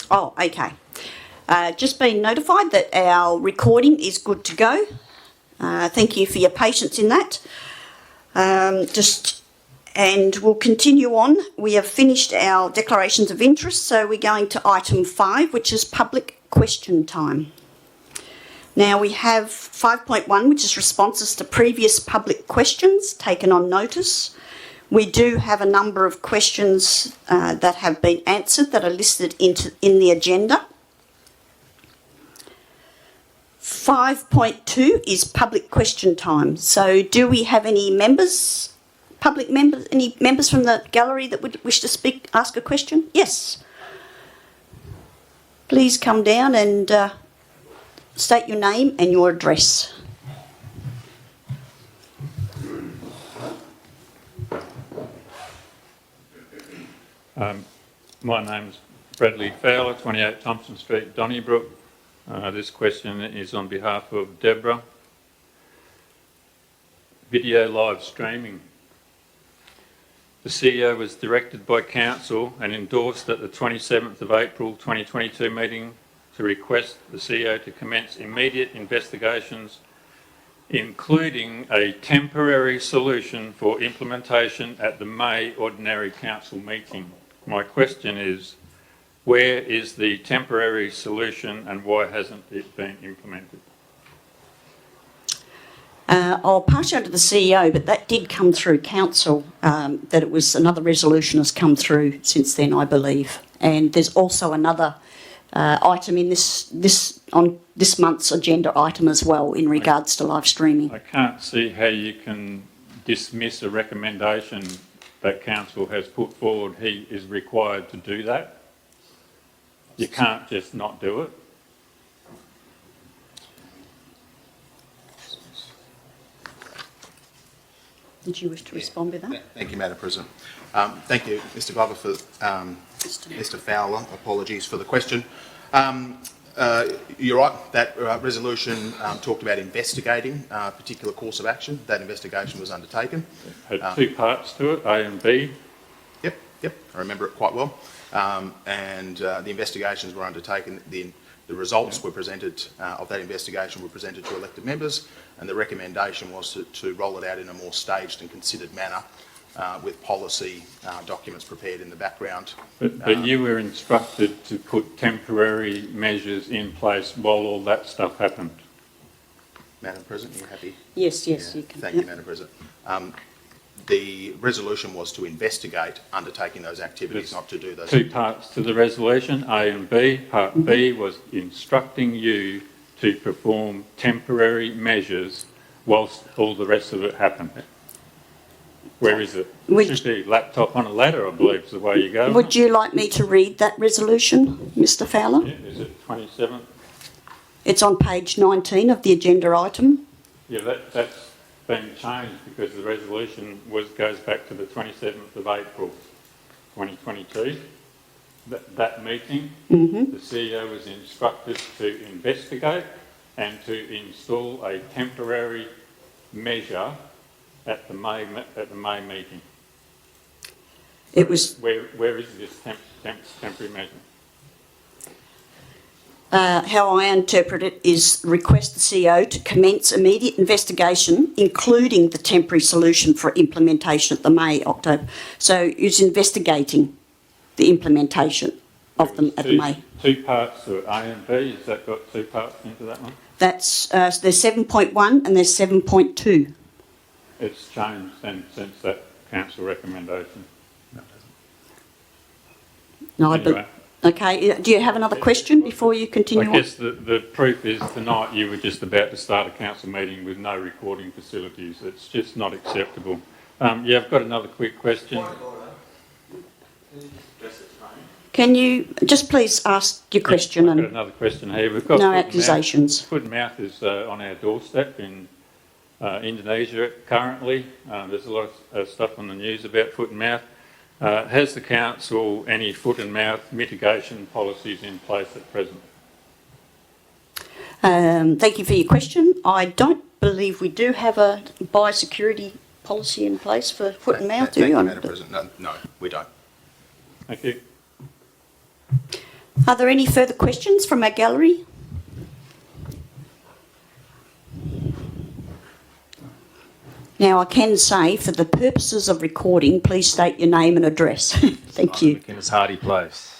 Oh, okay. Just been notified that our recording is good to go. Thank you for your patience in that. And we'll continue on. We have finished our declarations of interest, so we're going to item 5, which is public question time. Now we have 5.1, which is responses to previous public questions taken on notice. We do have a number of questions that have been answered that are listed in the agenda. 5.2 is public question time. So do we have any members, public members, any members from the gallery that would wish to ask a question? Yes. Please come down and state your name and your address. My name's Bradley Fowler, 28 Thompson Street, Donnybrook. This question is on behalf of Deborah. Video live streaming. The CEO was directed by Council and endorsed at the 27th of April 2022 meeting to request the CEO to commence immediate investigations, including a temporary solution for implementation at the May Ordinary Council meeting. My question is, where is the temporary solution and why hasn't it been implemented? I'll pass you on to the CEO, but that did come through Council, that it was another resolution has come through since then, I believe. And there's also another item in this month's agenda item as well in regards to live streaming. I can't see how you can dismiss a recommendation that Council has put forward. He is required to do that. You can't just not do it. Did you wish to respond with that? Thank you, Madam President. Thank you, Mr. Glover, for Mr. Fowler. Apologies for the question. You're right, that resolution talked about investigating a particular course of action. That investigation was undertaken. It had two parts to it, A and B. Yep, I remember it quite well. The investigations were undertaken. The results were presented of that investigation were presented to elected members, and the recommendation was to roll it out in a more staged and considered manner with policy documents prepared in the background. But you were instructed to put temporary measures in place while all that stuff happened. Madam President, are you happy? Yes, you can. Thank you, Madam President. The resolution was to investigate undertaking those activities, not to do those. Two parts to the resolution, A and B. Part B was instructing you to perform temporary measures whilst all the rest of it happened. Where is it? It should be laptop on a ladder, I believe, is the way you go. Would you like me to read that resolution, Mr. Fowler? Yeah, is it 27th? It's on page 19 of the agenda item. Yeah, that's been changed because the resolution goes back to the 27th of April 2022. That meeting, the CEO was instructed to investigate and to install a temporary measure at the May meeting. It was. Where is this temporary measure? How I interpret it is request the CEO to commence immediate investigation, including the temporary solution for implementation at the May-October. So it's investigating the implementation of them at the May. Two parts to it, A and B. Has that got two parts into that one? That's there's 7.1 and there's 7.2. It's changed then since that council recommendation. No, anyway. Okay, do you have another question before you continue on? I guess the proof is tonight you were just about to start a council meeting with no recording facilities. It's just not acceptable. Yeah, I've got another quick question. Can you just please ask your question? I've got another question here. We've got no accusations. Foot and mouth is on our doorstep in Indonesia currently. There's a lot of stuff on the news about foot and mouth. Has the council any foot and mouth mitigation policies in place at present? Thank you for your question. I don't believe we do have a biosecurity policy in place for foot and mouth, do you? Madam President. No, we don't. Thank you. Are there any further questions from our gallery? Now, I can say, for the purposes of recording, please state your name and address. Thank you. McInnes Hardy Place.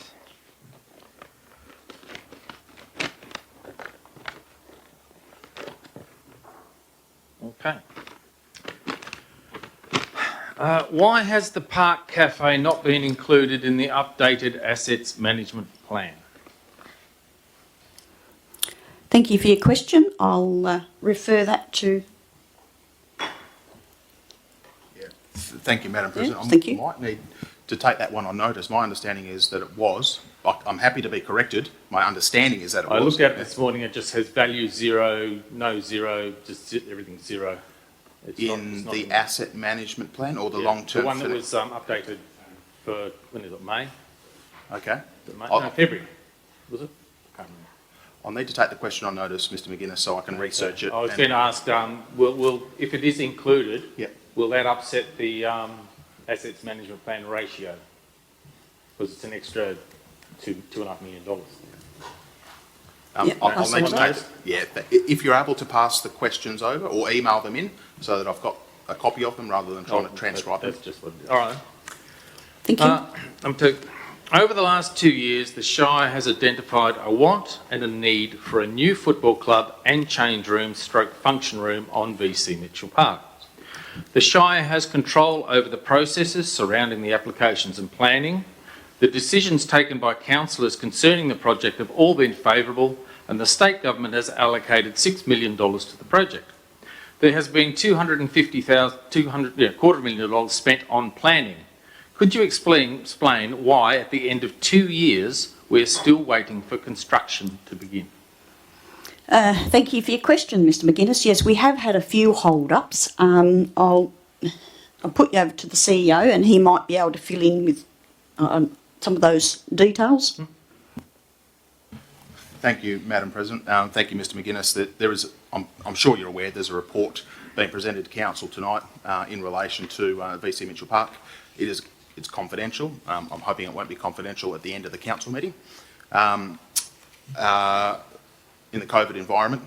Okay. Why has the Park Cafe not been included in the updated assets management plan? Thank you for your question. I'll refer that to... Thank you, Madam President. thank you. I might need to take that one on notice. My understanding is that it was. I'm happy to be corrected. My understanding is that it was. I looked at it this morning, it just has value zero, no zero, just everything's zero. It's not the asset management plan or the long-term? The one that was updated for, when is it, May? Okay. No, February, was it? I can't remember. I'll need to take the question on notice, Mr McGuinness, so I can research it. I was going to ask, if it is included, Yep. will that upset the assets management plan ratio? Because it's an extra $2.5 million. I'll need to take it. Yeah, if you're able to pass the questions over or email them in so that I've got a copy of them rather than trying to transcribe them. That's just what it is. All right. Thank you. Over the last 2 years, the Shire has identified a want and a need for a new football club and change room / function room on VC Mitchell Park. The Shire has control over the processes surrounding the applications and planning. The decisions taken by councillors concerning the project have all been favourable, and the state government has allocated $6 million to the project. There has been $250,000 spent on planning. Could you explain why, at the end of 2 years, we're still waiting for construction to begin? Thank you for your question, Mr McGuinness. Yes, we have had a few hold-ups. I'll put you over to the CEO and he might be able to fill in with some of those details. Thank you, Madam President. Thank you, Mr McGuinness. There is, I'm sure you're aware, there's a report being presented to Council tonight in relation to VC Mitchell Park. It's confidential. I'm hoping it won't be confidential at the end of the Council meeting. In the COVID environment,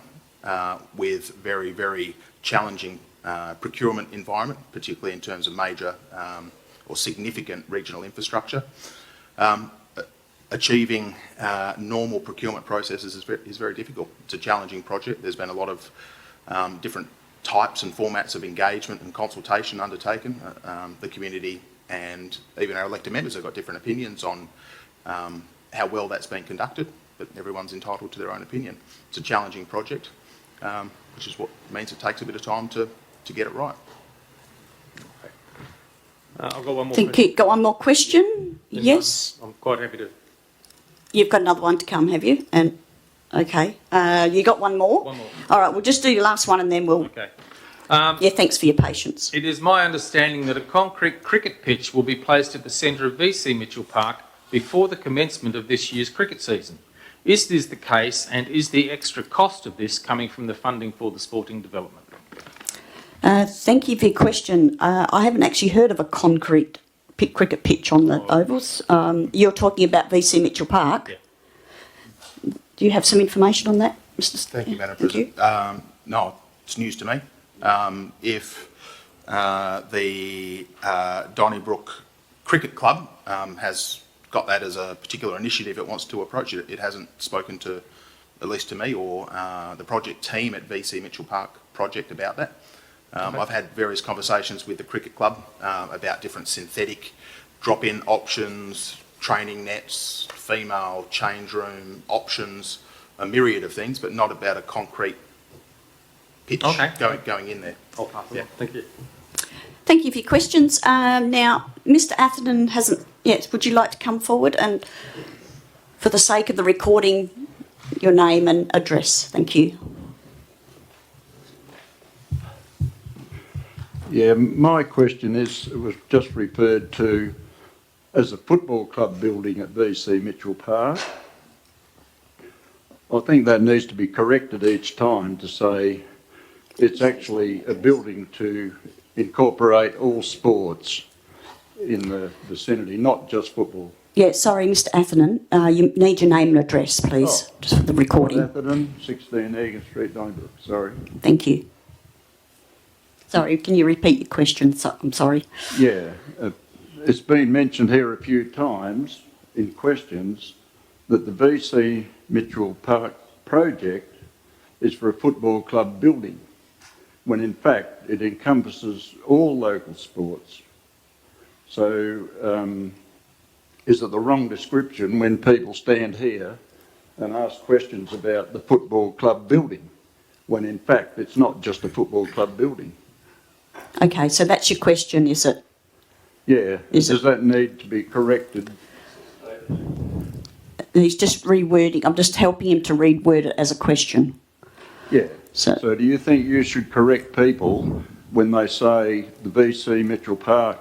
with very, very challenging procurement environment, particularly in terms of major or significant regional infrastructure, achieving normal procurement processes is very difficult. It's a challenging project. There's been a lot of different types and formats of engagement and consultation undertaken. The community and even our elected members have got different opinions on how well that's been conducted, but everyone's entitled to their own opinion. It's a challenging project, which is what means it takes a bit of time to get it right. I've got one more Think question. you got one more question? Yes. I'm quite happy to. You've got another one to come, have you? And okay, you got one more? One more. All right, we'll just do your last one and then we'll... Okay. Yeah, thanks for your patience. It is my understanding that a concrete cricket pitch will be placed at the centre of VC Mitchell Park before the commencement of this year's cricket season. Is this the case, and is the extra cost of this coming from the funding for the sporting development? Thank you for your question. I haven't actually heard of a concrete cricket pitch on the ovals. You're talking about VC Mitchell Park? Yeah. Do you have some information on that, Mr. Thank you, Madam Thank President. you. No, it's news to me. If the Donnybrook Cricket Club has got that as a particular initiative it wants to approach, it hasn't spoken to, at least to me, or the project team at VC Mitchell Park project about that. Okay. I've had various conversations with the cricket club about different synthetic drop-in options, training nets, female change room options, a myriad of things, but not about a concrete pitch going in there. I'll pass it on. Thank you. Thank you for your questions. Now, Mr. Atherton hasn't... Yes, would you like to come forward and, for the sake of the recording, your name and address? Thank you. Yeah, my question is, it was just referred to as a football club building at VC Mitchell Park. I think that needs to be corrected each time to say it's actually a building to incorporate all sports in the vicinity, not just football. Yeah, sorry, Mr Atherton, you need your name and address, please, Oh. just for the recording. Atherton, 16 Egan Street, Donnybrook, sorry. Thank you. Sorry, can you repeat your question? I'm sorry. Yeah, it's been mentioned here a few times in questions that the VC Mitchell Park project is for a football club building, when in fact it encompasses all local sports. So is it the wrong description when people stand here and ask questions about the football club building, when in fact it's not just a football club building? Okay, so that's your question, is it? Yeah, does that need to be corrected? He's just rewording, I'm just helping him to reword it as a question. Yeah. So So do you think you should correct people when they say the VC Mitchell Park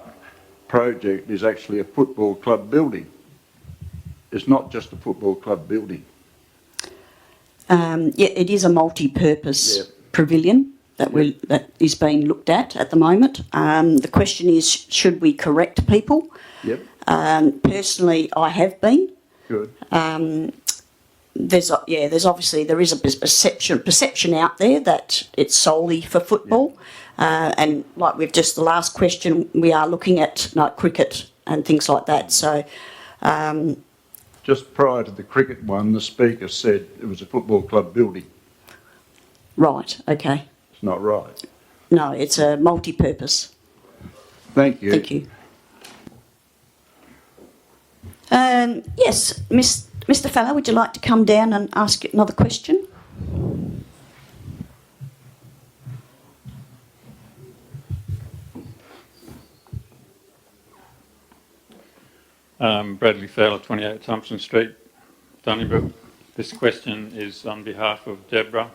project is actually a football club building? It's not just a football club building. yeah, it is a multi-purpose Yeah. pavilion that is being looked at the moment. The question is, should we correct people? Yep, Personally, I have been. good. There's obviously there is a perception out there that it's solely for football, and like we've just the last question, we are looking at cricket and things like that. So Just prior to the cricket one, the speaker said it was a football club building. right, okay, It's not right. no, it's a multi-purpose. Thank you. Thank you. Yes, Mr. Fallow, would you like to come down and ask another question? Bradley Fowler, 28 Thompson Street, Donnybrook. This question is on behalf of Deborah.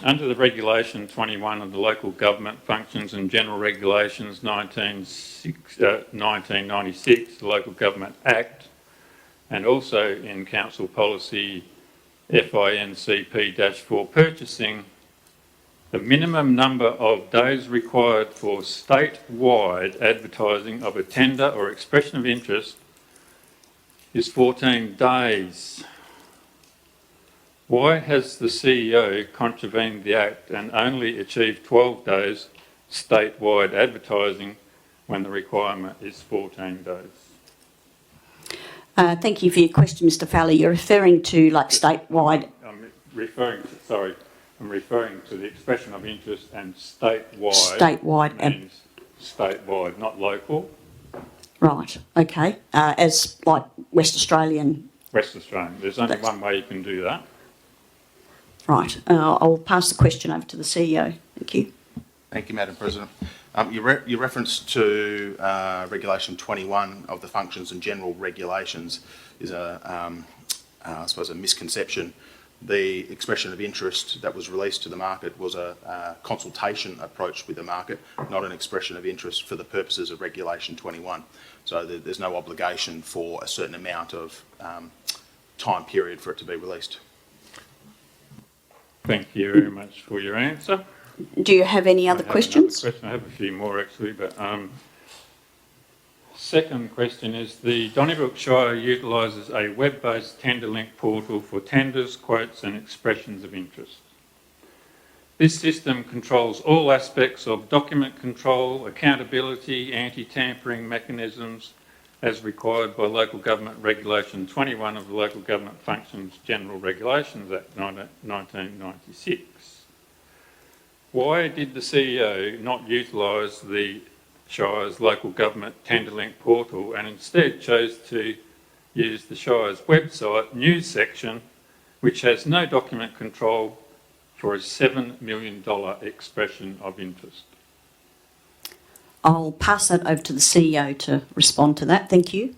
Under the Regulation 21 of the Local Government Functions and General Regulations 1996, the Local Government Act, and also in Council Policy FINCP-4 purchasing, the minimum number of days required for statewide advertising of a tender or expression of interest is 14 days. Why has the CEO contravened the Act and only achieved 12 days statewide advertising when the requirement is 14 days? Thank you for your question, Mr. Fowler. You're referring to like statewide. I'm referring to the expression of interest, and statewide. Statewide. Means statewide, not local. Right, okay. As like West Australian. West Australian. There's only one way you can do that. Right. I'll pass the question over to the CEO. Thank you. Thank you, Madam President. Your reference to Regulation 21 of the Functions and General Regulations is I suppose a misconception. The expression of interest that was released to the market was a consultation approach with the market, not an expression of interest for the purposes of Regulation 21. So there's no obligation for a certain amount of time period for it to be released. Thank you very much for your answer. Do you have any other questions? I have a few more actually, but second question is the Donnybrook Shire utilises a web-based tender link portal for tenders, quotes and expressions of interest. This system controls all aspects of document control, accountability, anti-tampering mechanisms as required by Local Government Regulation 21 of the Local Government Functions General Regulations Act 1996. Why did the CEO not utilise the Shire's local government tender link portal and instead chose to use the Shire's website news section, which has no document control, for a $7 million expression of interest? I'll pass that over to the CEO to respond to that. Thank you.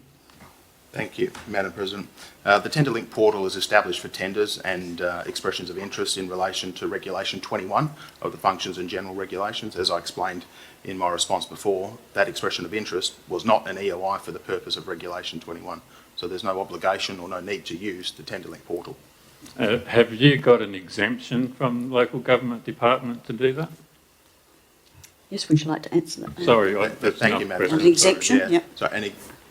Thank you, Madam President. The Tender Link portal is established for tenders and expressions of interest in relation to Regulation 21 of the Functions and General Regulations. As I explained in my response before, that expression of interest was not an EOI for the purpose of Regulation 21. So there's no obligation or no need to use the Tender Link portal. Have you got an exemption from local government department to do that? Yes, would you like to answer that? Sorry, Thank you, Madam An President. exemption, Yeah. yep. So,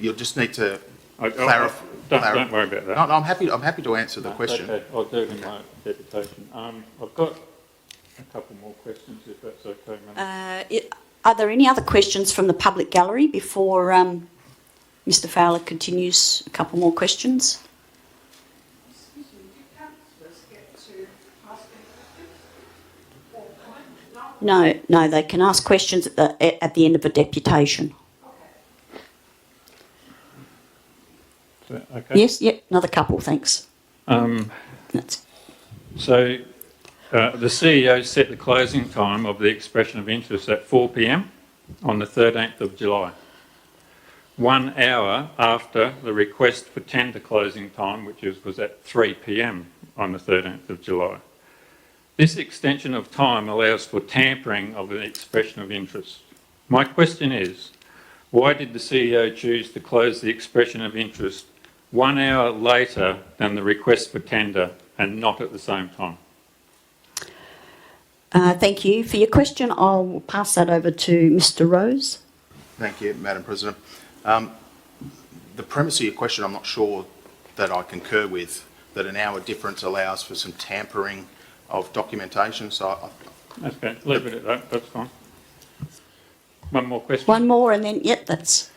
you'll just need to Don't worry about that. No, I'm happy to answer the question. Okay, I'll do it in my deputation. I've got a couple more questions, if that's okay, Madam. Are there any other questions from the public gallery before Mr Fowler continues a couple more questions? No, they can ask questions at the end of a deputation. Okay. Yes, yep, another couple, thanks. That's So the CEO set the closing time of the expression of interest at 4 p.m. on the 13th of July, 1 hour after the request for tender closing time, which was at 3 p.m. on the 13th of July. This extension of time allows for tampering of the expression of interest. My question is, why did the CEO choose to close the expression of interest 1 hour later than the request for tender and not at the same time? Thank you for your question. I'll pass that over to Mr Rose. Thank you, Madam President. The premise of your question, I'm not sure that I concur with, that an hour difference allows for some tampering of documentation. So, Okay, leave it at that, that's fine. One more question. One more and then, yep, that's...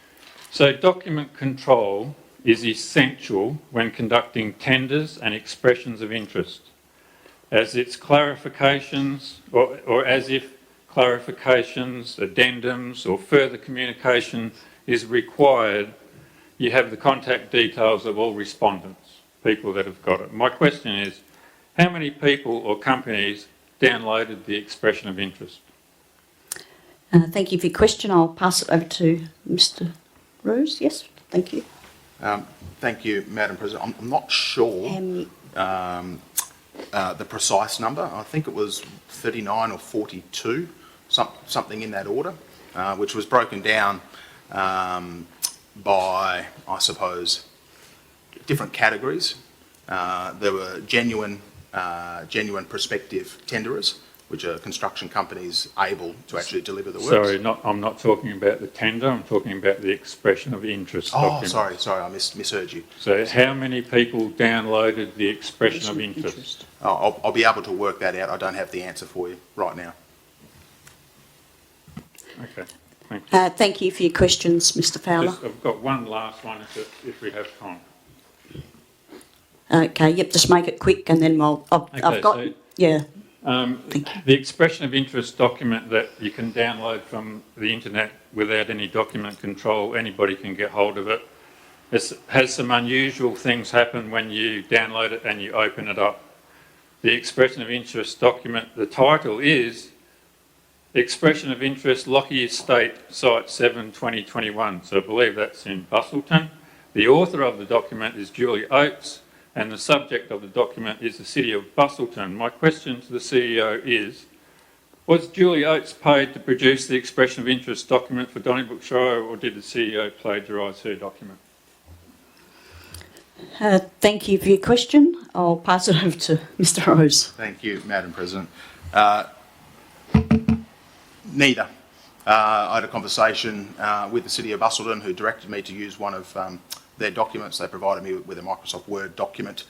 So document control is essential when conducting tenders and expressions of interest, as its clarifications, or as if clarifications, addendums or further communication is required, you have the contact details of all respondents, people that have got it. My question is, how many people or companies downloaded the expression of interest? Thank you for your question. I'll pass it over to Mr Rose. Yes, thank you. thank you, Madam President. I'm not sure the precise number. I think it was 39 or 42, something in that order, which was broken down by, I suppose, different categories. There were genuine prospective tenderers, which are construction companies able to actually deliver the works. Sorry, I'm not talking about the tender, I'm talking about the expression of interest document. Sorry, I misheard you. So how many people downloaded the expression of interest? I'll be able to work that out. I don't have the answer for you right now. Okay, thank you. Thank you for your questions, Mr Fowler. I've got one last one if we have time. Okay, yep, just make it quick and then I've got... So, yeah. Thank you. The expression of interest document that you can download from the internet without any document control, anybody can get hold of it. It has some unusual things happen when you download it and you open it up. The expression of interest document, the title is Expression of Interest Lockyer Estate Site 7 2021. So I believe that's in Bustleton. The author of the document is Julie Oates, and the subject of the document is the City of Bustleton. My question to the CEO is, was Julie Oates paid to produce the expression of interest document for Donnybrook Shire, or did the CEO plagiarise her document? Thank you for your question. I'll pass it over to Mr Rose. Thank you, Madam President. Neither. I had a conversation with the City of Bustleton, who directed me to use one of their documents. They provided me with a Microsoft Word document,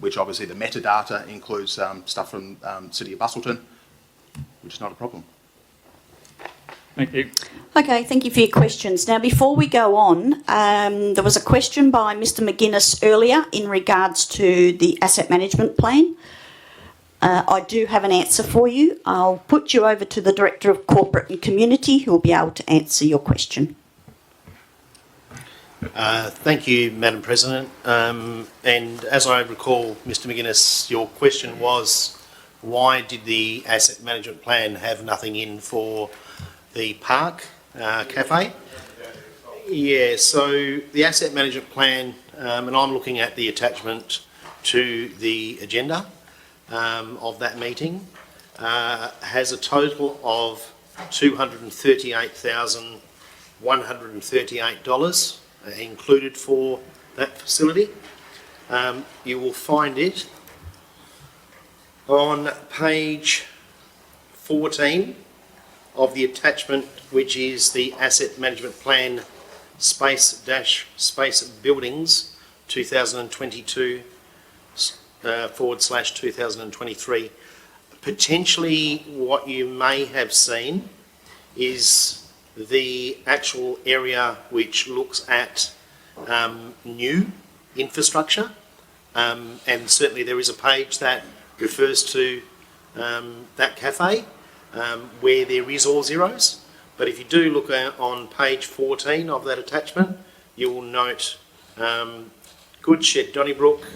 which obviously the metadata includes stuff from City of Bustleton, which is not a problem. Thank you. Okay, thank you for your questions. Now, before we go on, there was a question by Mr McGuinness earlier in regards to the asset management plan. I do have an answer for you. I'll put you over to the Director of Corporate and Community, who will be able to answer your question. Thank you, Madam President. And as I recall, Mr McGuinness, your question was, why did the asset management plan have nothing in for the park cafe? Yeah, so the asset management plan, and I'm looking at the attachment to the agenda of that meeting, has a total of $238,138 included for that facility. You will find it on page 14 of the attachment, which is the Asset Management Plan space buildings 2022 /2023. Potentially what you may have seen is the actual area which looks at new infrastructure, and certainly there is a page that refers to that cafe where there is all zeros. But if you do look on page 14 of that attachment, you will note Good Shed Donnybrook,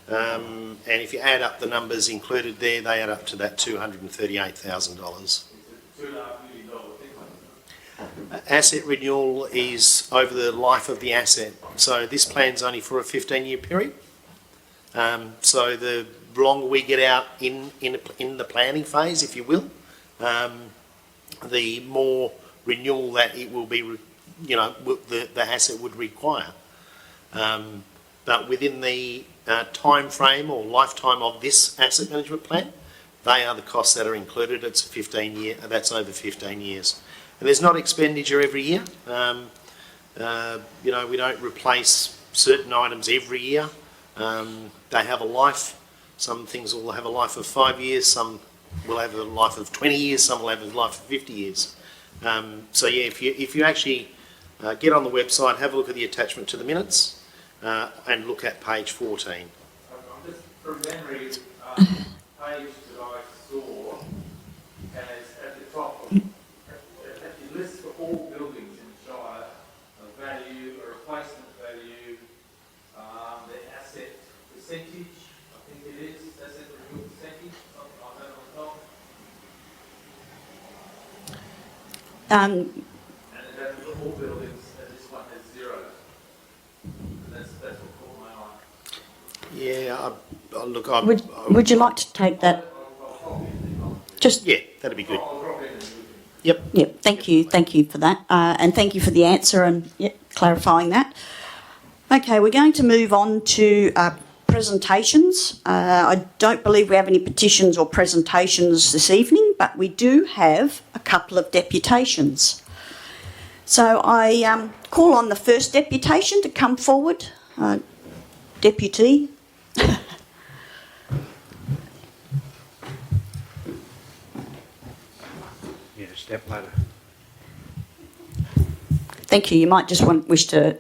and if you add up the numbers included there, they add up to that $238,000. Asset renewal is over the life of the asset, so this plan's only for a 15-year period. So the longer we get out in the planning phase, if you will, the more renewal that it will be, the asset would require. But within the time frame or lifetime of this asset management plan, they are the costs that are included. It's 15-year. That's over 15 years. And there's not expenditure every year. We don't replace certain items every year. They have a life. Some things will have a life of 5 years. Some will have a life of 20 years. Some will have a life of 50 years. So yeah, if you actually get on the website, have a look at the attachment to the minutes, and look at page 14. I'm just from memory, page that I saw has at the top, it lists for all buildings in the Shire a value, a replacement value, the asset percentage, I think it is, asset renewal percentage, something like that on the top. And that's for all buildings, and this one has 0. That's what caught my eye. Yeah, Would you like to take that? Just yeah, that'd be good. Yep. Thank you for that, and thank you for the answer and clarifying that. Okay, we're going to move on to presentations. I don't believe we have any petitions or presentations this evening, but we do have a couple of deputations. So I call on the first deputation to come forward. Deputy. Step ladder. Thank you. You might just wish to...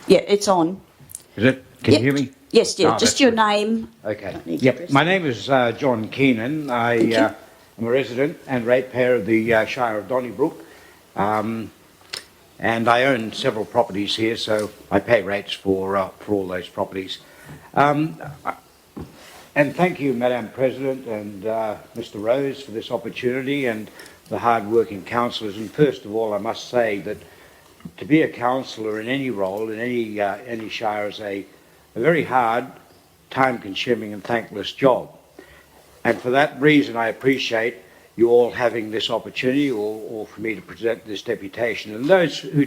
it's on. Is it? Can you hear me? Yes, dear. Oh, Just your name. Okay. Yep. My name is John Keenan. I am a resident and ratepayer of the Shire of Donnybrook. And I own several properties here, so I pay rates for all those properties. And thank you, Madam President and Mr. Rose, for this opportunity, and the hard-working councillors. And first of all, I must say that to be a councillor in any role, in any shire, is a very hard, time-consuming and thankless job. And for that reason, I appreciate you all having this opportunity, or for me to present this deputation. And those who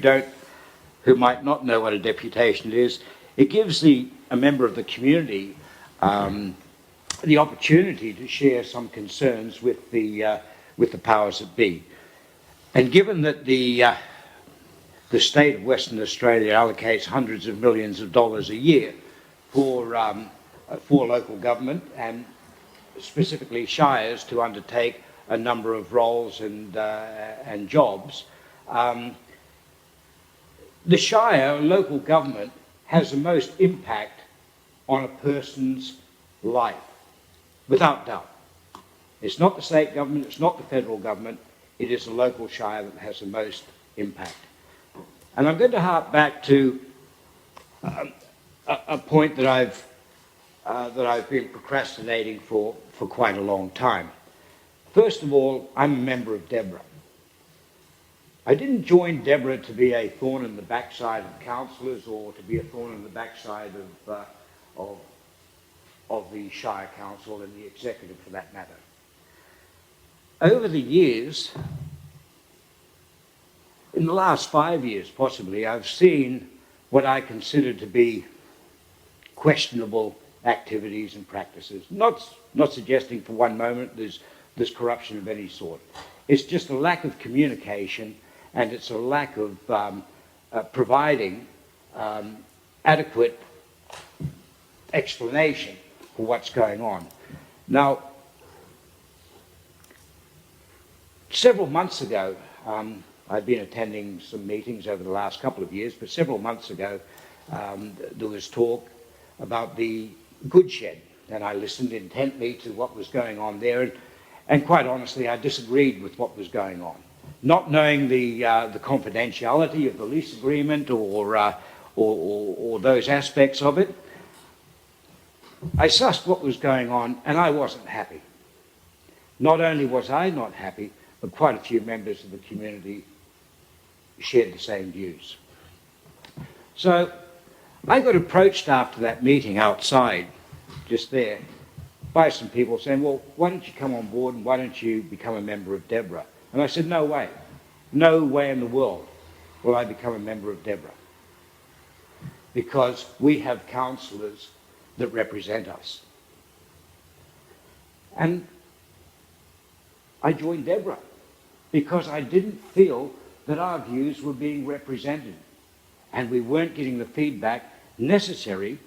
might not know what a deputation is, it gives a member of the community the opportunity to share some concerns with the powers that be. And given that the state of Western Australia allocates hundreds of millions of dollars a year for local government, and specifically shires, to undertake a number of roles and jobs, the shire, local government, has the most impact on a person's life, without doubt. It's not the state government, it's not the federal government, it is the local shire that has the most impact. And I'm going to hark back to a point that I've been procrastinating for quite a long time. First of all, I'm a member of Deborah. I didn't join Deborah to be a thorn in the backside of councillors, or to be a thorn in the backside of the Shire Council and the executive, for that matter. Over the years, in the last 5 years possibly, I've seen what I consider to be questionable activities and practices. Not suggesting for one moment there's there's corruption of any sort. It's just a lack of communication, and it's a lack of providing adequate explanation for what's going on. Now, several months ago, I've been attending some meetings over the last couple of years, but several months ago, there was talk about the goods shed, and I listened intently to what was going on there, and quite honestly, I disagreed with what was going on. Not knowing the confidentiality of the lease agreement or those aspects of it, I sussed what was going on, and I wasn't happy. Not only was I not happy, but quite a few members of the community shared the same views. So I got approached after that meeting outside, just there, by some people saying, well, why don't you come on board and why don't you become a member of DEBRA? And I said, no way. No way in the world will I become a member of DEBRA, because we have councillors that represent us. And I joined DEBRA because I didn't feel that our views were being represented and we weren't getting the feedback necessary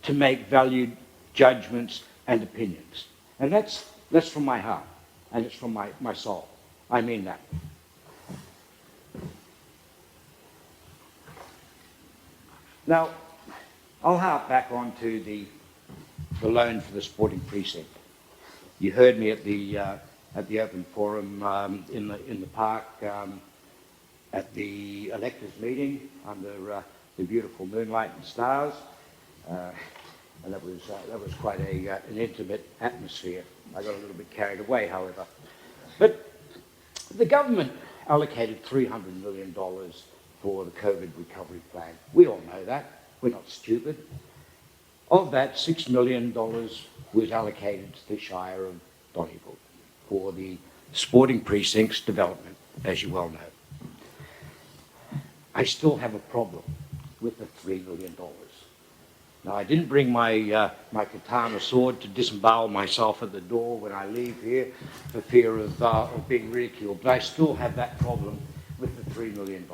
to make valued judgments and opinions. And that's from my heart, and it's from my soul. I mean that. Now, I'll harp back onto the loan for the sporting precinct. You heard me at the open forum in the park at the electors meeting under the beautiful moonlight and stars, and that was quite an intimate atmosphere. I got a little bit carried away, however. But the government allocated $300 million for the COVID recovery plan. We all know that. We're not stupid. Of that, $6 million was allocated to the Shire of Donnybrook for the sporting precincts development, as you well know. I still have a problem with the $3 million. Now, I didn't bring my katana sword to disembowel myself at the door when I leave here for fear of being ridiculed, but I still have that problem with the $3 million.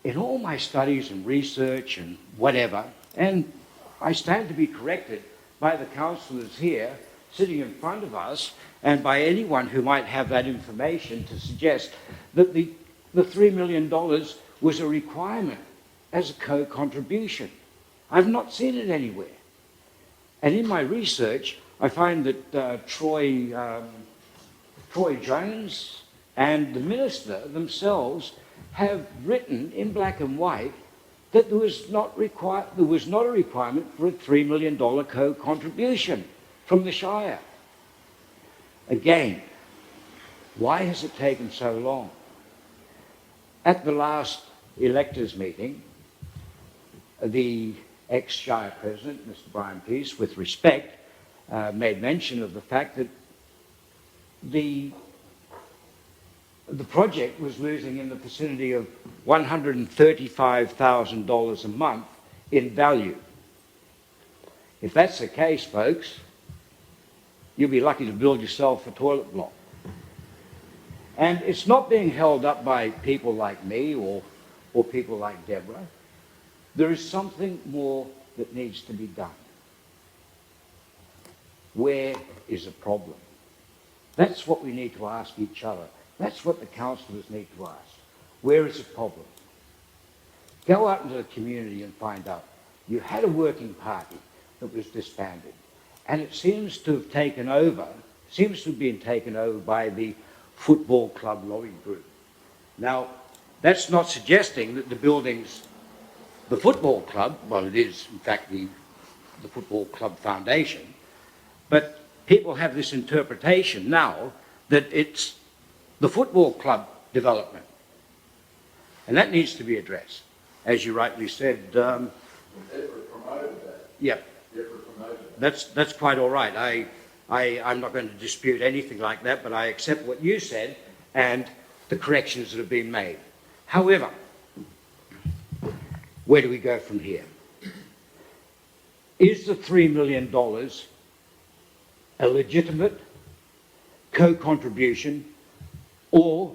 In all my studies and research and whatever, and I stand to be corrected by the councillors here sitting in front of us and by anyone who might have that information to suggest that the $3 million was a requirement as a co-contribution. I've not seen it anywhere. And in my research, I find that Troy Jones and the minister themselves have written in black and white that there was not a requirement for a $3 million co-contribution from the Shire. Again, why has it taken so long? At the last electors meeting, the ex-Shire president, Mr. Brian Peace, with respect, made mention of the fact that the project was losing in the vicinity of $135,000 a month in value. If that's the case, folks, you'll be lucky to build yourself a toilet block. And it's not being held up by people like me or people like Deborah. There is something more that needs to be done. Where is the problem? That's what we need to ask each other. That's what the councillors need to ask. Where is the problem? Go out into the community and find out. You had a working party that was disbanded, and it seems to have taken over, been taken over by the football club lobby group. Now, that's not suggesting that the buildings, the football club, well, it is in fact the football club foundation, but people have this interpretation now that it's the football club development. And that needs to be addressed. As you rightly said, yeah, that's quite all right. I'm not going to dispute anything like that, but I accept what you said and the corrections that have been made. However, where do we go from here? Is the $3 million a legitimate co-contribution, or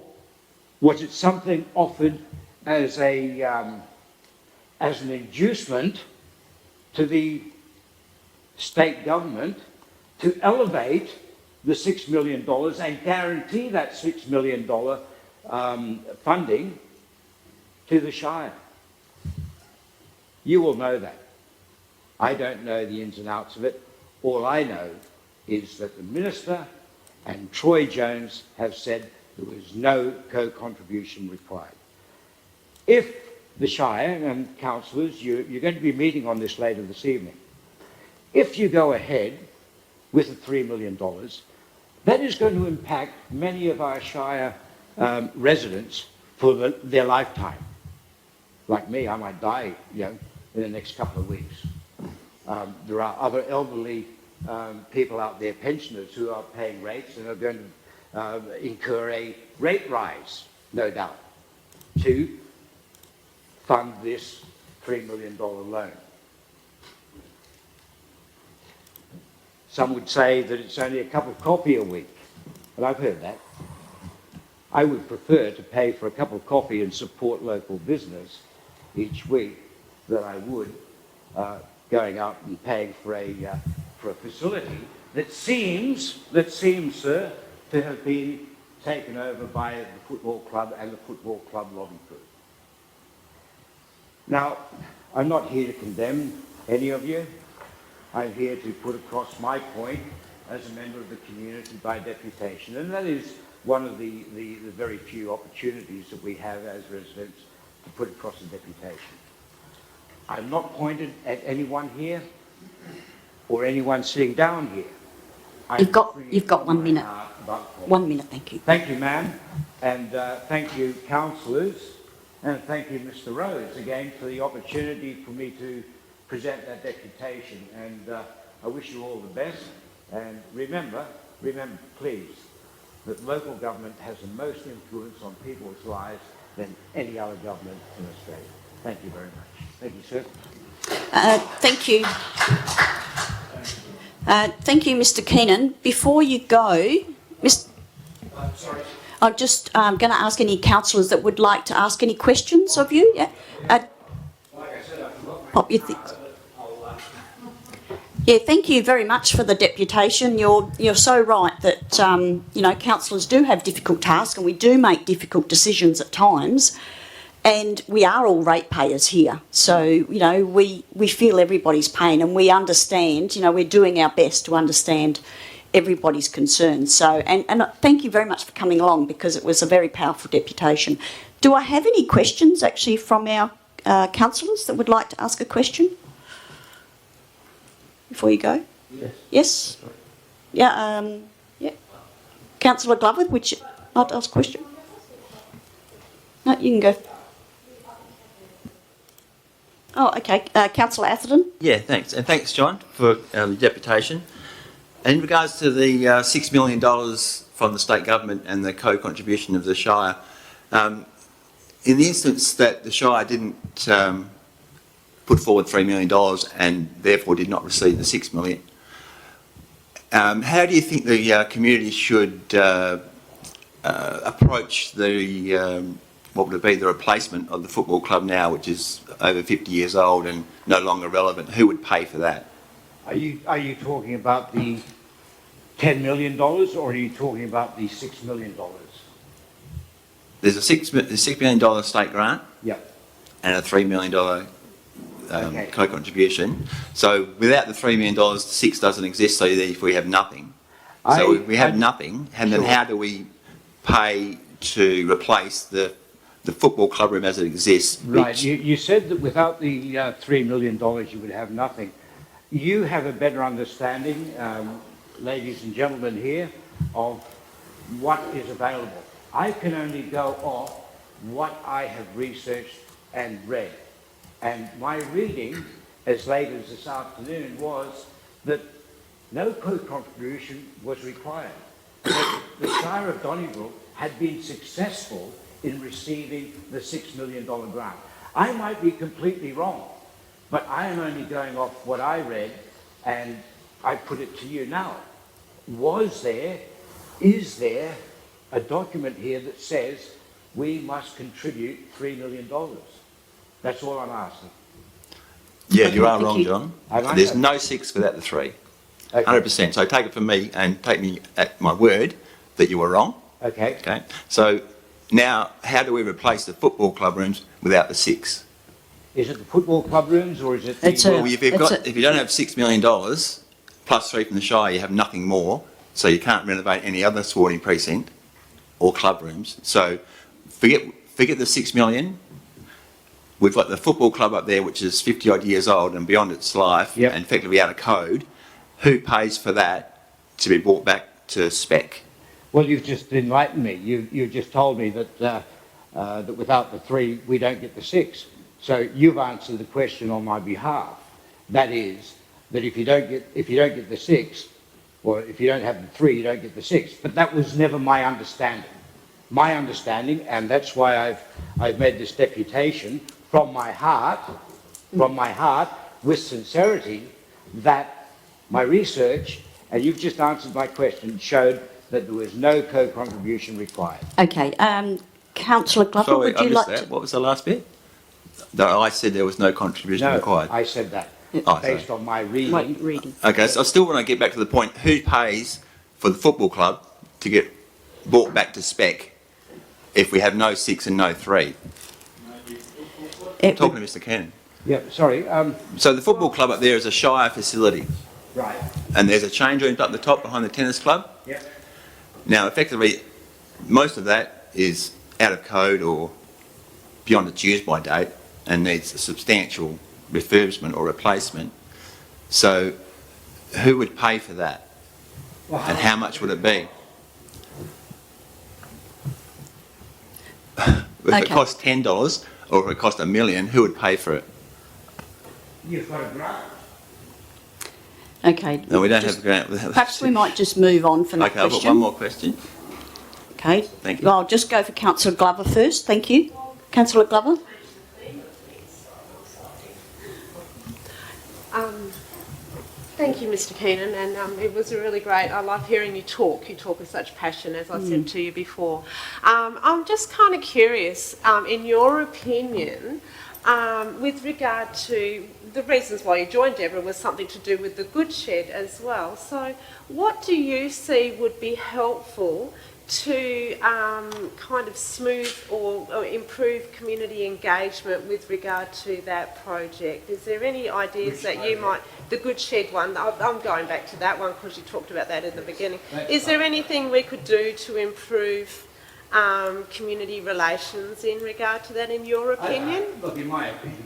was it something offered as an inducement to the state government to elevate the $6 million and guarantee that $6 million funding to the Shire? You will know that. I don't know the ins and outs of it. All I know is that the Minister and Troy Jones have said there was no co-contribution required. If the Shire and councillors, you're going to be meeting on this later this evening, if you go ahead with the $3 million, that is going to impact many of our Shire residents for their lifetime. Like me, I might die, in the next couple of weeks. There are other elderly people out there, pensioners, who are paying rates and are going to incur a rate rise, no doubt, to fund this $3 million loan. Some would say that it's only a cup of coffee a week, but I've heard that. I would prefer to pay for a cup of coffee and support local business each week than I would going out and paying for a facility that seems, sir, to have been taken over by the football club and the football club lobby group. Now, I'm not here to condemn any of you. I'm here to put across my point as a member of the community by deputation, and that is one of the very few opportunities that we have as residents to put across a deputation. I'm not pointed at anyone here or anyone sitting down here. You've got 1 minute. 1 minute, thank you. Thank you, ma'am, and thank you, councillors, and thank you, Mr. Rose, again for the opportunity for me to present that deputation. And I wish you all the best. And remember, please, that local government has the most influence on people's lives than any other government in Australia. Thank you very much. Thank you, sir. Thank you. Thank you, Mr. Keenan. Before you go, Sorry. I'm just going to ask any councillors that would like to ask any questions of you. Yeah. Like I said, I forgot Pop your things. Yeah, thank you very much for the deputation. You're so right that councillors do have difficult tasks, and we do make difficult decisions at times, and we are all ratepayers here. So we feel everybody's pain, and we understand. We're doing our best to understand everybody's concerns. So and thank you very much for coming along, because it was a very powerful deputation. Do I have any questions actually from our councillors that would like to ask a question before you go? Yes. Yes? Yeah, yeah. Councillor Glover, would you like to ask a question? No, you can go. Oh, okay. Councillor Atherton? Yeah, thanks. And thanks, John, for the deputation. In regards to the $6 million from the state government and the co-contribution of the Shire, in the instance that the Shire didn't put forward $3 million and therefore did not receive the $6 million, how do you think the community should approach the what would it be, the replacement of the football club now, which is over 50 years old and no longer relevant? Who would pay for that? Are you talking about the $10 million, or are you talking about the $6 million? There's a $6 million state grant Yep. and a $3 million Okay. co-contribution. So without the $3 million, the 6 doesn't exist, so if we have nothing. So we have nothing, and then Sure. how do we pay to replace the football club room as it exists? Right. which- You said that without the $3 million you would have nothing. You have a better understanding, ladies and gentlemen here, of what is available. I can only go off what I have researched and read. And my reading, as late as this afternoon, was that no co-contribution was required. That the Shire of Donnybrook had been successful in receiving the $6 million grant. I might be completely wrong, but I am only going off what I read, and I put it to you now. Was there is there a document here that says we must contribute $3 million? That's all I'm asking. Yeah, you are thank wrong, you. John. Am I? There's no 6 without the 3. Okay. 100%. So take it from me and take me at my word that you were wrong. Okay. Okay. So now, how do we replace the football club rooms without the 6? Is it the football club rooms or is it the... It's a- Well, if you don't have $6 million plus 3 from the Shire, you have nothing more. So you can't renovate any other sporting precinct or club rooms. So forget the 6 million. We've got the football club up there, which is 50 odd years old and beyond its life, Yep. and effectively out of code. Who pays for that to be brought back to spec? Well, you've just enlightened me. You just told me that that without the 3, we don't get the 6. So you've answered the question on my behalf. That is, that if you don't get the 6, or if you don't have the 3, you don't get the 6. But that was never my understanding. My understanding, and that's why I've made this deputation from my heart, with sincerity, that my research, and you've just answered my question, showed that there was no co-contribution required. Okay, Councillor Glover, Sorry, would I you missed like that. to... What was the last bit? No, I said there was no contribution No, required. I said that, Oh, based on my reading. Wait, reading. Okay, so I still want to get back to the point. Who pays for the football club to get brought back to spec if we have no 6 and no 3? It Talking to Mr. Cannon. Yeah, sorry. So the football club up there is a Shire facility, Right. and there's a change room up the top behind the tennis club. Yeah. Now, effectively, most of that is out of code or beyond its use-by date and needs a substantial refurbishment or replacement. So who would pay for that? And how much would it be? If it Okay. cost $10 or if it cost $1 million, who would pay for it? You've got a grant. Okay. No, we don't just- have a grant. Perhaps we might just move on from that Okay, I've got question. one more question. Okay. Thank you. Well, I'll just go for Councillor Glover first. Thank you. Councillor Glover? Thank you, Mr. Keenan, and it was really great. I love hearing you talk. You talk with such passion, as I said to you before. I'm just kind of curious, in your opinion, with regard to the reasons why you joined Deborah was something to do with the good shed as well. So what do you see would be helpful to kind of smooth or improve community engagement with regard to that project? Is there any ideas that you might... The good shed one, I'm going back to that one because you talked about that in the beginning. Is there anything we could do to improve community relations in regard to that, in your opinion? Look, in my opinion,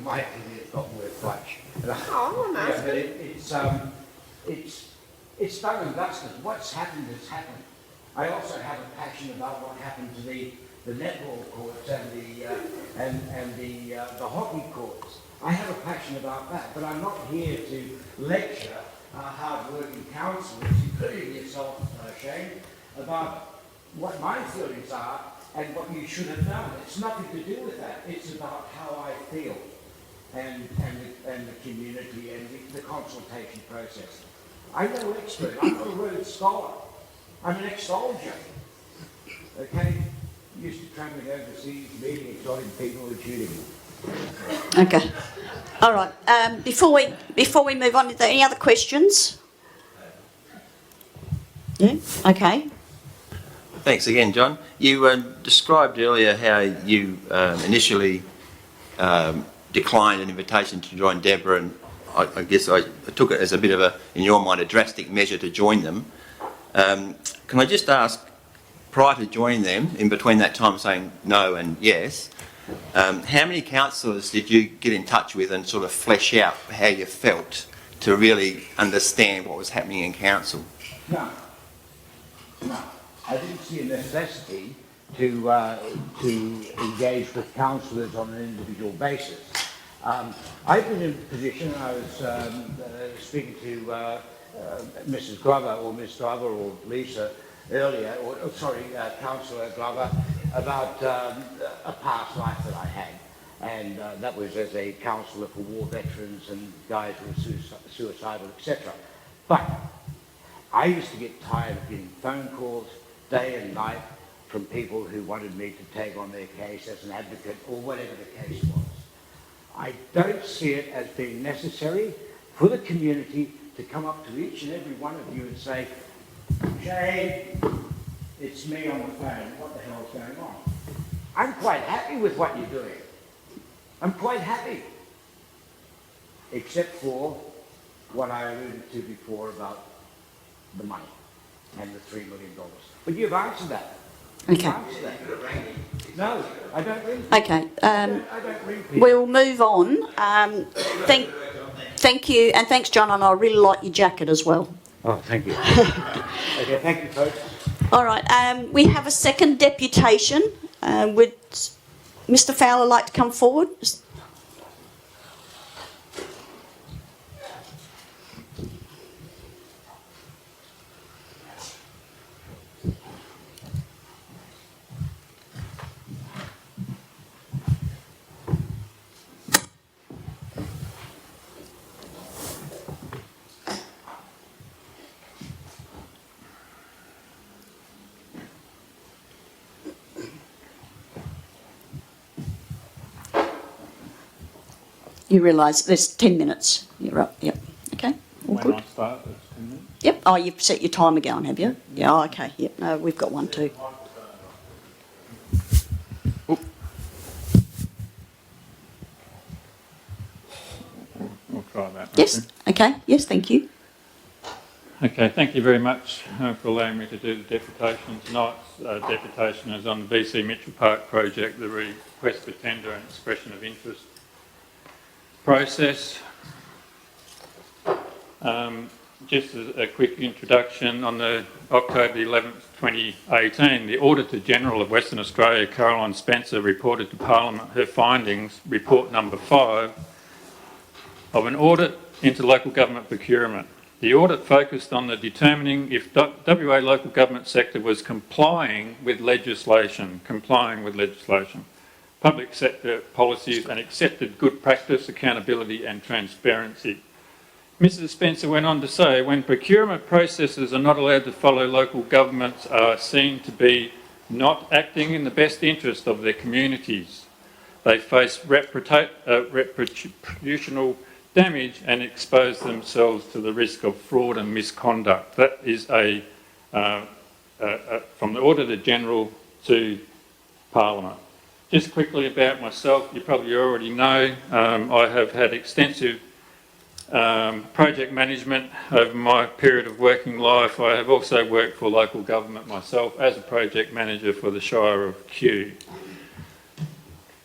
it's not worth much. Oh, I'm Yeah, asking. but it's done and dusted. What's happened has happened. I also have a passion about what happened to the netball courts and the hockey courts. I have a passion about that, but I'm not here to lecture hard-working councillors, including yourself, Shane, about what my feelings are and what you should have done. It's nothing to do with that. It's about how I feel and the community and the consultation process. I'm no expert. I'm not a Rhodes Scholar. I'm an ex-soldier. Okay? Used to travelling overseas, meeting exotic people and shooting them. Okay. All right. Before we move on, are there any other questions? Yeah? Okay. Thanks again, John. You described earlier how you initially declined an invitation to join Deborah, and I guess I took it as a bit of a, in your mind, a drastic measure to join them. Can I just ask, prior to joining them, in between that time saying no and yes, how many councillors did you get in touch with and sort of flesh out how you felt to really understand what was happening in council? No. I didn't see a necessity to engage with councillors on an individual basis. I've been in a position, I was speaking to Mrs. Glover or Miss Glover or Lisa earlier, Councillor Glover, about a past life that I had. And that was as a counsellor for war veterans and guys who were suicidal, etc. But I used to get tired of getting phone calls, day and night from people who wanted me to take on their case as an advocate or whatever the case was. I don't see it as being necessary for the community to come up to each and every one of you and say, Jay, it's me on the phone, what the hell's going on? I'm quite happy with what you're doing. I'm quite happy. Except for what I alluded to before about the money and the $3 million. But you've answered that. Okay. You've answered that. No, I don't read. Okay. I don't read people. We'll move on. Thank you, and thanks, John, and I really like your jacket as well. Oh, thank you. Okay, thank you, folks. All right, we have a second deputation. Would Mr. Fowler like to come forward? You realise there's 10 minutes. You're up. Yep. Okay. All When good. I start, it's 10 minutes. Yep. Oh, you've set your timer going, have you? Yeah. Oh, okay. Yep. No, we've got one too. We'll try that. Yes. Okay. Yes. Thank you. Okay, thank you very much for allowing me to do the deputation. Tonight's deputation is on the BC Mitchell Park project, the request for tender and expression of interest process. Just as a quick introduction, on the October 11th, 2018, the Auditor-General of Western Australia, Caroline Spencer, reported to Parliament her findings, report number 5, of an audit into local government procurement. The audit focused on the determining if WA local government sector was complying with legislation, public sector policies and accepted good practice, accountability and transparency. Mrs Spencer went on to say, when procurement processes are not allowed to follow, local governments are seen to be not acting in the best interest of their communities. They face reputational damage and expose themselves to the risk of fraud and misconduct. That is from the Auditor-General to Parliament. Just quickly about myself, you probably already know, I have had extensive project management over my period of working life. I have also worked for local government myself as a project manager for the Shire of Kew.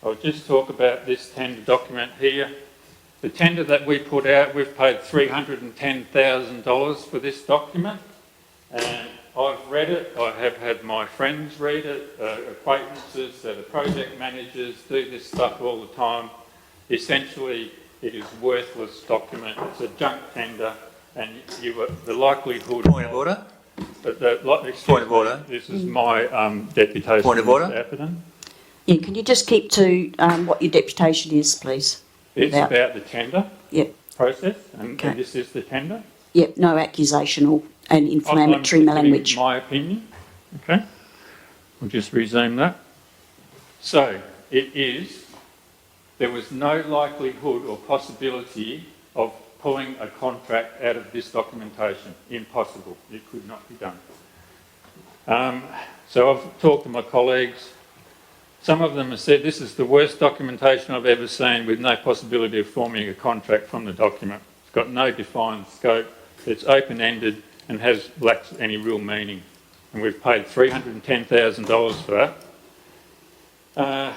I'll just talk about this tender document here. The tender that we put out, we've paid $310,000 for this document, and I've read it. I have had my friends read it, acquaintances that are project managers do this stuff all the time. Essentially, it is a worthless document. It's a junk tender, and the likelihood. Point of order. Point of order. This is my deputation. Point of order. Mr. Atherton. Yeah. Can you just keep to what your deputation is, please? It's about the tender process, and this is the tender. Yep, no accusational and inflammatory language. My opinion. Okay. We'll just resume that. So, there was no likelihood or possibility of pulling a contract out of this documentation. Impossible. It could not be done. So I've talked to my colleagues. Some of them have said this is the worst documentation I've ever seen with no possibility of forming a contract from the document. It's got no defined scope, it's open-ended and lacks any real meaning. And we've paid $310,000 for that.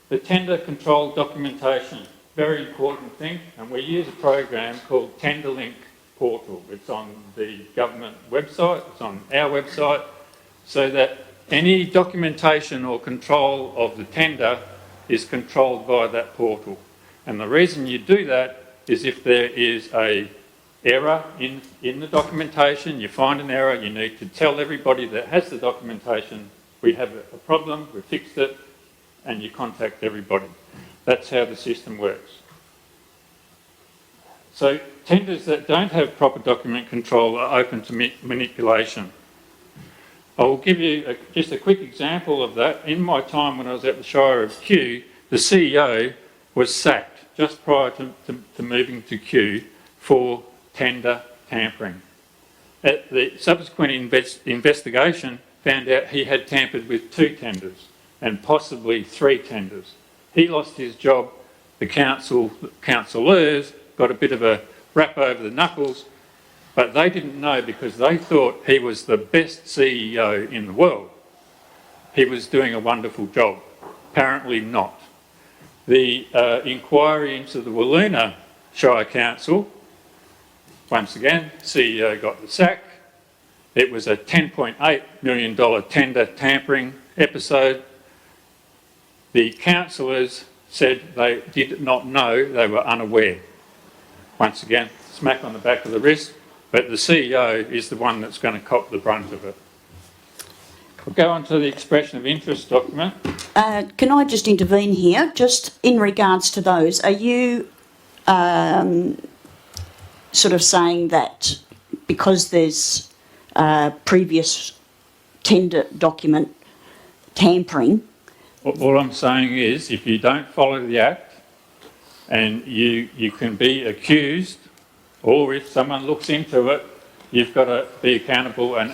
The tender control documentation, very important thing, and we use a program called TenderLink Portal. It's on the government website, it's on our website, so that any documentation or control of the tender is controlled by that portal. And the reason you do that is if there is an error in the documentation, you find an error, you need to tell everybody that has the documentation, we have a problem, we fixed it, and you contact everybody. That's how the system works. So tenders that don't have proper document control are open to manipulation. I will give you just a quick example of that. In my time when I was at the Shire of Kew, the CEO was sacked just prior to moving to Kew for tender tampering. The subsequent investigation found out he had tampered with 2 tenders and possibly 3 tenders. He lost his job. The councillors got a bit of a rap over the knuckles, but they didn't know because they thought he was the best CEO in the world. He was doing a wonderful job. Apparently not. The inquiry into the Wiluna Shire Council, once again, CEO got the sack. It was a $10.8 million tender tampering episode. The councillors said they did not know, they were unaware. Once again, smack on the back of the wrist, but the CEO is the one that's going to cop the brunt of it. We'll go on to the expression of interest document. Can I just intervene here? Just in regards to those, are you sort of saying that because there's previous tender document tampering? All I'm saying is if you don't follow the Act and you can be accused, or if someone looks into it, you've got to be accountable and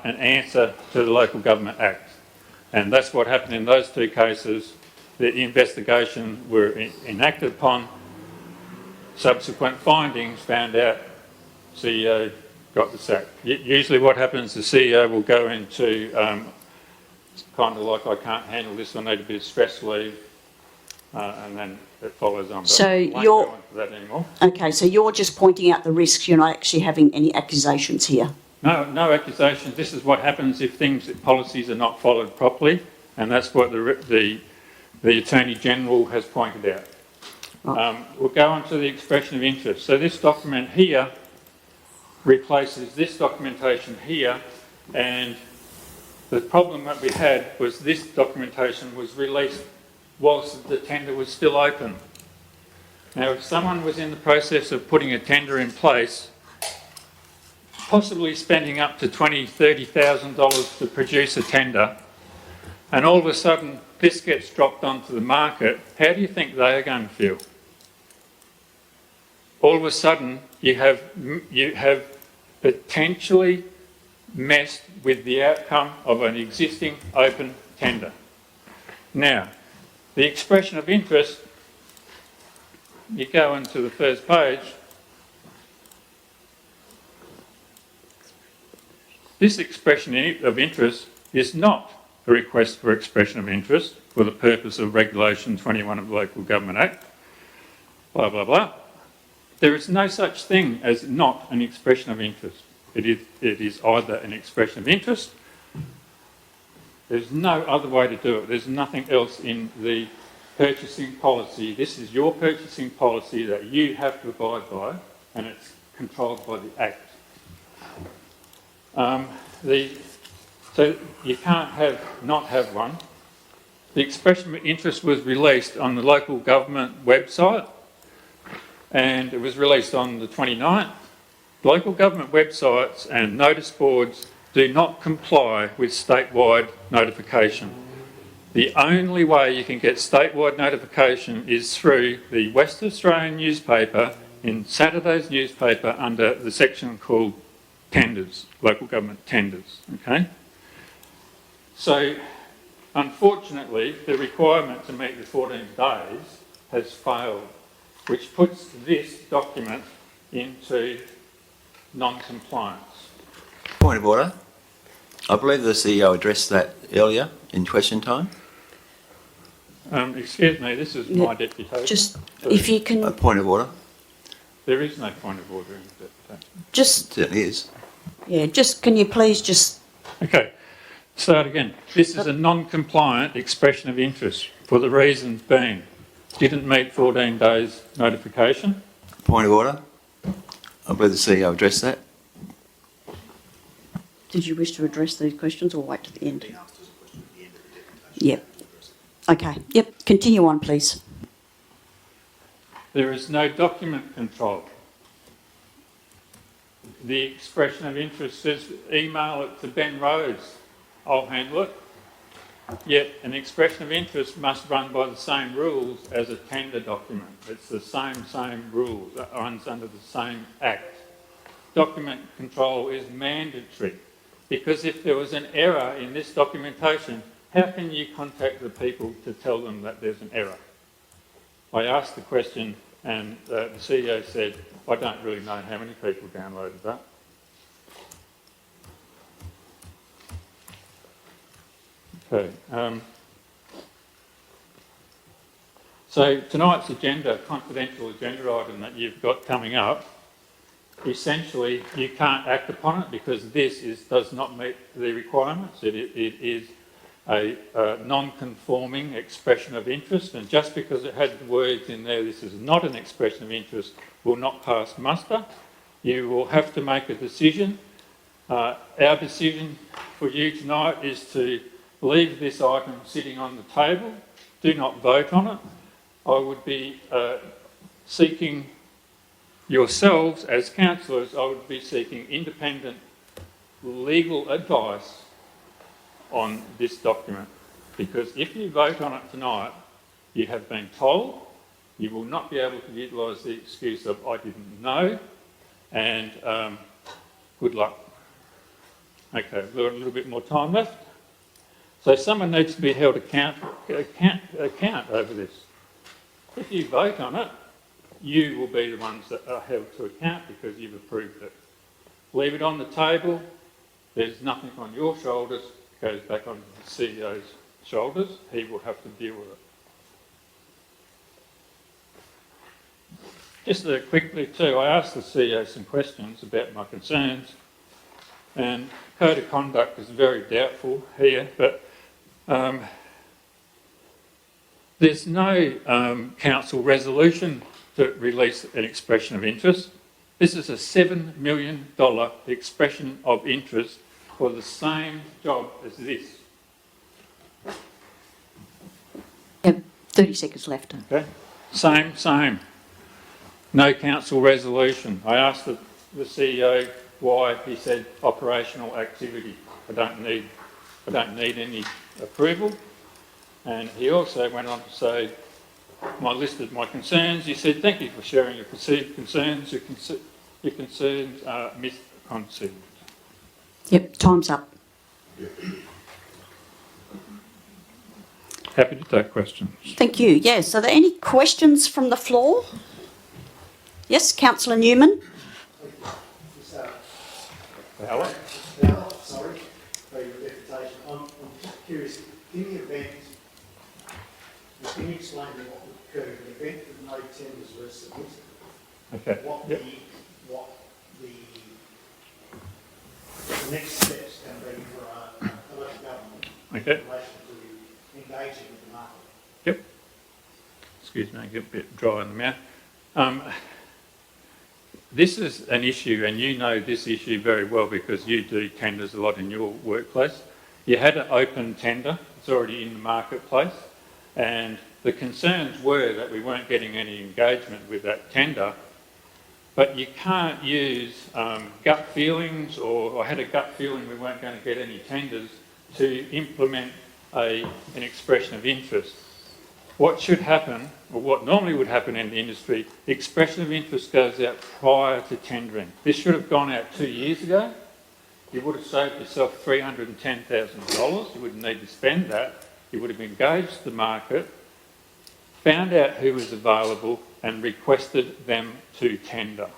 answer to the Local Government Act. And that's what happened in those 2 cases. The investigation were enacted upon. Subsequent findings found out CEO got the sack. Usually what happens, the CEO will go into kind of like, I can't handle this, I need a bit of stress leave, and then it follows on. But So I won't you're... go into that anymore. Okay, so you're just pointing out the risks, you're not actually having any accusations here? No accusations. This is what happens if policies are not followed properly, and that's what the Attorney General has pointed out. We'll go on to the expression of interest. So this document here replaces this documentation here, and the problem that we had was this documentation was released whilst the tender was still open. Now, if someone was in the process of putting a tender in place, possibly spending up to $20,000, $30,000 to produce a tender, and all of a sudden this gets dropped onto the market, how do you think they are going to feel? All of a sudden you have potentially messed with the outcome of an existing open tender. Now, the expression of interest, you go into the first page. This expression of interest is not a request for expression of interest for the purpose of Regulation 21 of the Local Government Act, blah, blah, blah. There is no such thing as not an expression of interest. It is either an expression of interest. There's no other way to do it. There's nothing else in the purchasing policy. This is your purchasing policy that you have to abide by, and it's controlled by the Act. So you can't not have one. The expression of interest was released on the local government website, and it was released on the 29th. Local government websites and notice boards do not comply with statewide notification. The only way you can get statewide notification is through the West Australian newspaper, in Saturday's newspaper, under the section called tenders, local government tenders, okay? So, unfortunately, the requirement to meet the 14 days has failed, which puts this document into non-compliance. Point of order. I believe the CEO addressed that earlier in question time. Excuse me, this is my deputation. Just, if you can... A point of order. There is no point of order in the deputation. Just... It certainly is. Yeah, just, can you please just... Okay, start again. This is a non-compliant expression of interest for the reasons being didn't meet 14 days notification. Point of order. I believe the CEO addressed that. Did you wish to address these questions or wait to the end? Yep. Okay, yep, continue on, please. There is no document control. The expression of interest says email it to Ben Rose. I'll handle it. Yet an expression of interest must run by the same rules as a tender document. It's the same rules, it runs under the same act. Document control is mandatory because if there was an error in this documentation, how can you contact the people to tell them that there's an error? I asked the question and the CEO said, I don't really know how many people downloaded that. Okay. So tonight's agenda, confidential agenda item that you've got coming up, essentially you can't act upon it because this does not meet the requirements. It is a non-conforming expression of interest, and just because it had the words in there, this is not an expression of interest, will not pass muster. You will have to make a decision. Our decision for you tonight is to leave this item sitting on the table. Do not vote on it. I would be seeking yourselves as councillors, I would be seeking independent legal advice on this document, because if you vote on it tonight, you have been told you will not be able to utilise the excuse of I didn't know, and good luck. Okay, we've got a little bit more time left. So someone needs to be held account over this. If you vote on it, you will be the ones that are held to account because you've approved it. Leave it on the table. There's nothing on your shoulders. It goes back onto the CEO's shoulders. He will have to deal with it. Just quickly too, I asked the CEO some questions about my concerns, and code of conduct is very doubtful here, but there's no council resolution to release an expression of interest. This is a $7 million expression of interest for the same job as this. Yep, 30 seconds left. Okay, same. No council resolution. I asked the CEO why. He said operational activity. I don't need any approval. And he also went on to say, I listed my concerns. He said, thank you for sharing your perceived concerns. Your concerns are misconceived. Yep, time's up. Happy to take questions. Thank you. Yes, are there any questions from the floor? Yes, Councillor Newman. Howard? Sorry for your reputation. I'm just curious, in the event, can you explain to me what would occur in the event that no tenders were submitted? Okay. What Yep. the next steps can be for a local government Okay. in relation to engaging with the market? Yep. Excuse me, I get a bit dry in the mouth. This is an issue, and you know this issue very well because you do tenders a lot in your workplace. You had an open tender, it's already in the marketplace, and the concerns were that we weren't getting any engagement with that tender, but you can't use gut feelings, or I had a gut feeling we weren't going to get any tenders to implement an expression of interest. What should happen, or what normally would happen in the industry, the expression of interest goes out prior to tendering. This should have gone out 2 years ago. You would have saved yourself $310,000. You wouldn't need to spend that. You would have engaged the market, found out who was available, and requested them to tender.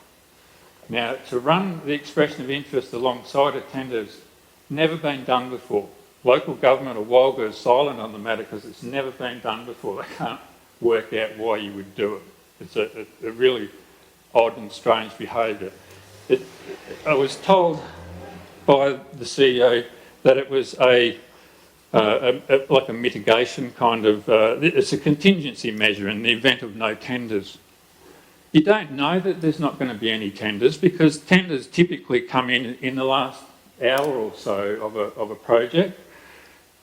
Now, to run the expression of interest alongside a tender has never been done before. Local government or Walga is silent on the matter because it's never been done before. They can't work out why you would do it. It's a really odd and strange behaviour. I was told by the CEO that it was like a mitigation kind of, it's a contingency measure in the event of no tenders. You don't know that there's not going to be any tenders because tenders typically come in the last hour or so of a project.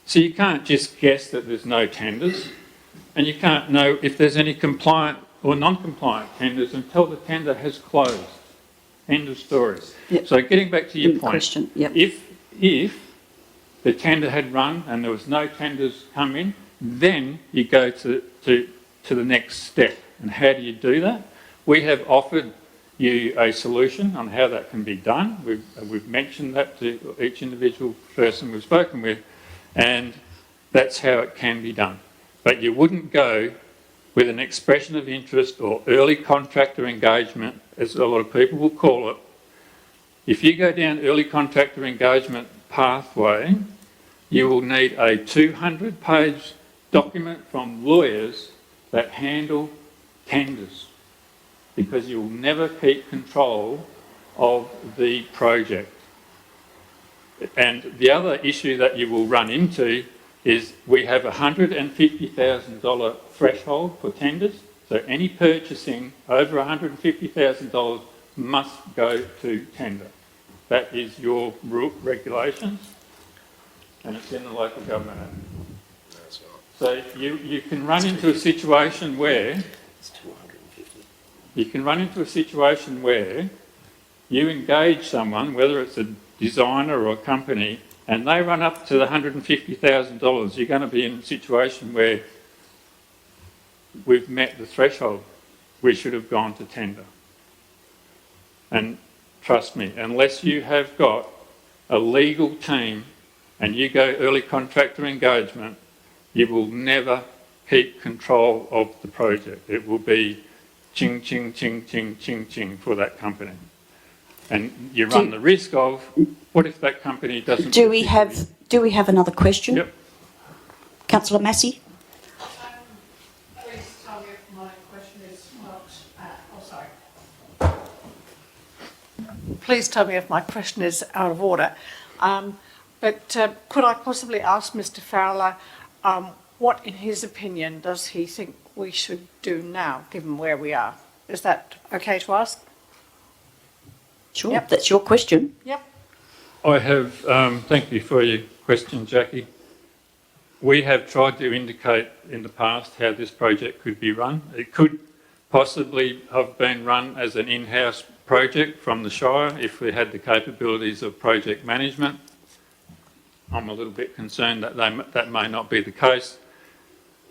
So you can't just guess that there's no tenders, and you can't know if there's any compliant or non-compliant tenders until the tender has closed. End of story. Yep. So getting back to your point, Question. Yep. if the tender had run and there was no tenders come in, then you go to the next step. And how do you do that? We have offered you a solution on how that can be done. We've mentioned that to each individual person we've spoken with, and that's how it can be done. But you wouldn't go with an expression of interest or early contractor engagement, as a lot of people will call it. If you go down early contractor engagement pathway, you will need a 200-page document from lawyers that handle tenders, because you'll never keep control of the project. And the other issue that you will run into is we have a $150,000 threshold for tenders, so any purchasing over $150,000 must go to tender. That is your regulations, and it's in the Local Government Act. So you can run into a situation where you engage someone, whether it's a designer or a company, and they run up to the $150,000. You're going to be in a situation where we've met the threshold. We should have gone to tender. And trust me, unless you have got a legal team and you go early contractor engagement, you will never keep control of the project. It will be ching, ching, ching, ching, ching, ching for that company. And you run the risk of, what if that company doesn't... Do we have another question? Yep. Councillor Massey? Please tell me if my question is not... Please tell me if my question is out of order. But could I possibly ask Mr Fowler what, in his opinion, does he think we should do now, given where we are? Is that okay to ask? Sure, Yep. That's your question. Yep. I have, thank you for your question, Jackie. We have tried to indicate in the past how this project could be run. It could possibly have been run as an in-house project from the Shire if we had the capabilities of project management. I'm a little bit concerned that that may not be the case.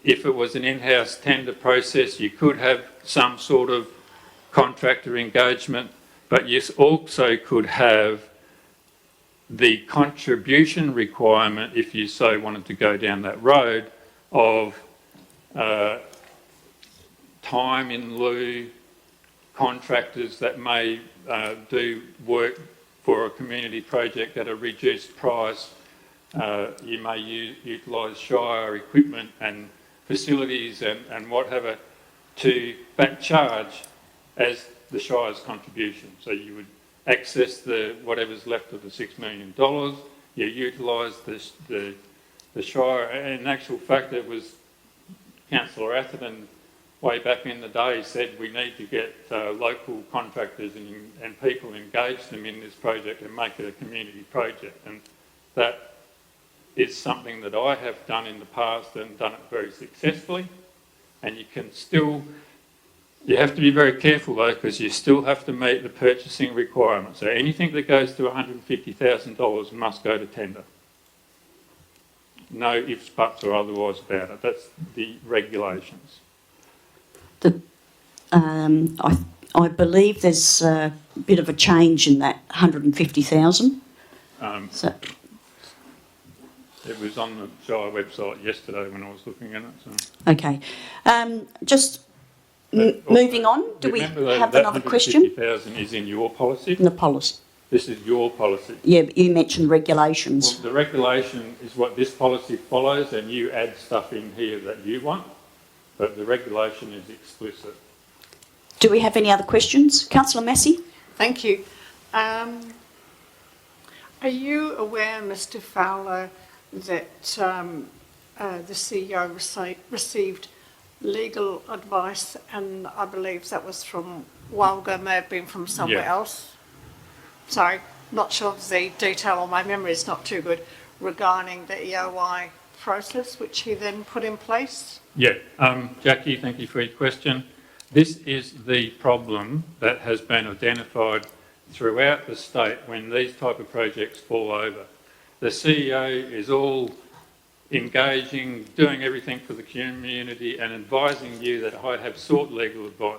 If it was an in-house tender process, you could have some sort of contractor engagement, but you also could have the contribution requirement, if you so wanted to go down that road, of time in lieu contractors that may do work for a community project at a reduced price. You may utilise Shire equipment and facilities and whatever to back charge as the Shire's contribution. So you would access whatever's left of the $6 million, you utilise the Shire. In actual fact, it was Councillor Atherton way back in the day said we need to get local contractors and people, engage them in this project and make it a community project. And that is something that I have done in the past and done it very successfully. And you can still, you have to be very careful though, because you still have to meet the purchasing requirements. So anything that goes to $150,000 must go to tender. No ifs, buts or otherwise about it. That's the regulations. I believe there's a bit of a change in that 150,000. So it was on the Shire website yesterday when I was looking at it. So. okay, just moving on. Do we have another question? 150,000 is in your policy. In the policy. This is your policy. Yeah, but you mentioned regulations. Well, the regulation is what this policy follows, and you add stuff in here that you want, but the regulation is explicit. Do we have any other questions? Councillor Massey? Thank you. Are you aware, Mr Fowler, that the CEO received legal advice, and I believe that was from a while ago, may have been from somewhere else? Sorry, not sure of the detail, or my memory is not too good, regarding the EOI process, which he then put in place? Yeah, Jackie, thank you for your question. This is the problem that has been identified throughout the state when these type of projects fall over. the CEO is all engaging, doing everything for the community and advising you that I have sought legal advice